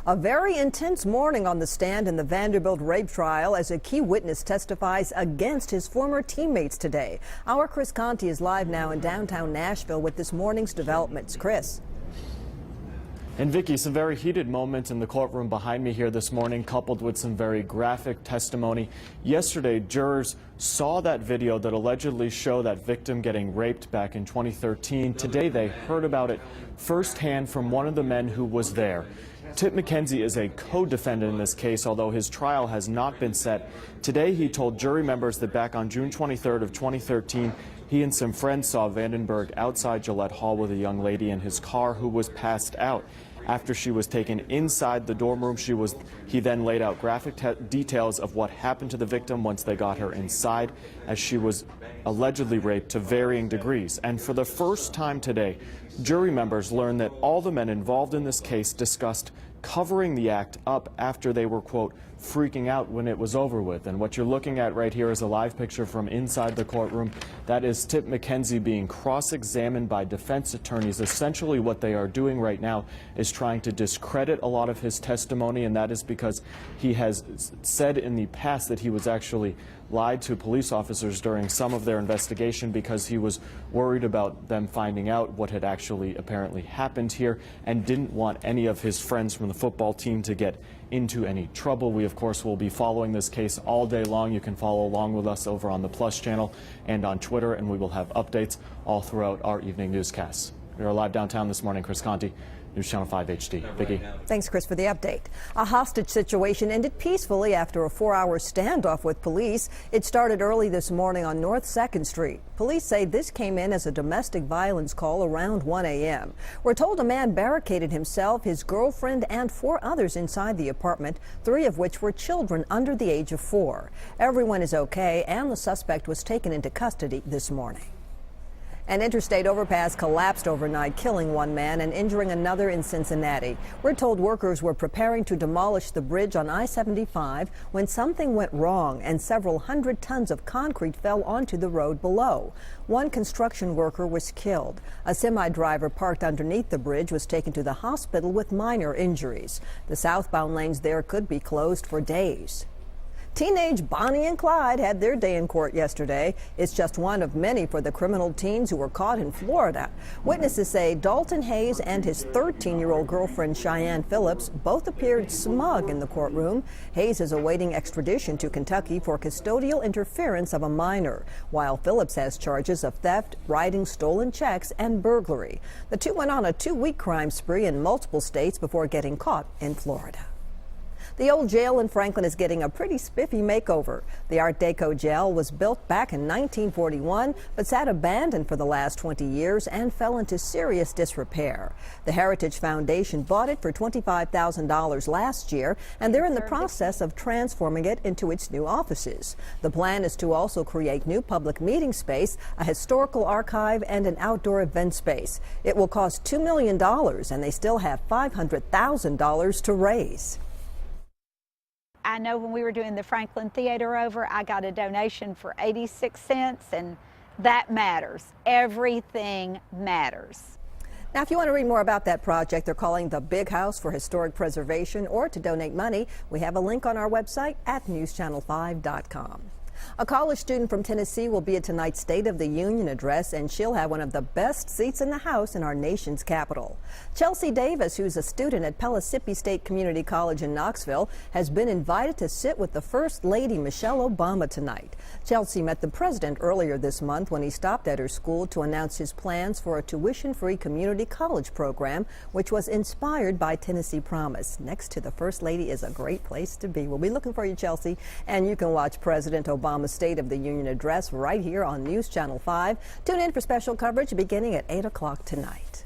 A very intense morning on the stand in the Vanderbilt rape trial as a key witness testifies against his former teammates today. Our Chris Conti is live now in downtown Nashville with this morning's developments. Chris. And Vicki, some very heated moments in the courtroom behind me here this morning, coupled with some very graphic testimony. Yesterday, jurors saw that video that allegedly showed that victim getting raped back in 2013. Today, they heard about it firsthand from one of the men who was there. Tip McKenzie is a co-defendant in this case, although his trial has not been set. Today, he told jury members that back on June 23rd of 2013, he and some friends saw Vandenberg outside Gillette Hall with a young lady in his car who was passed out. After she was taken inside the dorm room, he then laid out graphic details of what happened to the victim once they got her inside, as she was allegedly raped to varying degrees. And for the first time today, jury members learned that all the men involved in this case discussed covering the act up after they were, quote, freaking out when it was over with. And what you're looking at right here is a live picture from inside the courtroom. That is Tip McKenzie being cross-examined by defense attorneys. Essentially what they are doing right now is trying to discredit a lot of his testimony, and that is because he has said in the past that he was actually lied to police officers during some of their investigation because he was worried about them finding out what had actually apparently happened here and didn't want any of his friends from the football team to get into any trouble. We, of course, will be following this case all day long. You can follow along with us over on the Plus channel and on Twitter, and we will have updates all throughout our evening newscasts. We are live downtown this morning. Chris Conti, News Channel 5 HD. Vicki. Thanks, Chris, for the update. A hostage situation ended peacefully after a 4-hour standoff with police. It started early this morning on North 2nd Street. Police say this came in as a domestic violence call around 1 a.m. We're told a man barricaded himself, his girlfriend, and 4 others inside the apartment, 3 of which were children under the age of 4. Everyone is okay, and the suspect was taken into custody this morning. An interstate overpass collapsed overnight, killing 1 man and injuring another in Cincinnati. We're told workers were preparing to demolish the bridge on I-75 when something went wrong and several hundred tons of concrete fell onto the road below. 1 construction worker was killed. A semi-driver parked underneath the bridge was taken to the hospital with minor injuries. The southbound lanes there could be closed for days. Teenage Bonnie and Clyde had their day in court yesterday. It's just one of many for the criminal teens who were caught in Florida. Witnesses say Dalton Hayes and his 13-year-old girlfriend Cheyenne Phillips both appeared smug in the courtroom. Hayes is awaiting extradition to Kentucky for custodial interference of a minor, while Phillips has charges of theft, writing stolen checks, and burglary. The two went on a 2-week crime spree in multiple states before getting caught in Florida. The old jail in Franklin is getting a pretty spiffy makeover. The Art Deco jail was built back in 1941, but sat abandoned for the last 20 years and fell into serious disrepair. The Heritage Foundation bought it for $25,000 last year, and they're in the process of transforming it into its new offices. The plan is to also create new public meeting space, a historical archive, and an outdoor event space. It will cost $2 million, and they still have $500,000 to raise. I know when we were doing the Franklin Theater over, I got a donation for 86 cents, and that matters. Everything matters. Now, if you want to read more about that project they're calling the Big House for Historic Preservation, or to donate money, we have a link on our website at newschannel5.com. A college student from Tennessee will be at tonight's State of the Union address, and she'll have one of the best seats in the House in our nation's capital. Chelsea Davis, who's a student at Pellissippi State Community College in Knoxville, has been invited to sit with the First Lady Michelle Obama tonight. Chelsea met the president earlier this month when he stopped at her school to announce his plans for a tuition-free community college program, which was inspired by Tennessee Promise. Next to the First Lady is a great place to be. We'll be looking for you, Chelsea, and you can watch President Obama's State of the Union address right here on News Channel 5. Tune in for special coverage beginning at 8 o'clock tonight.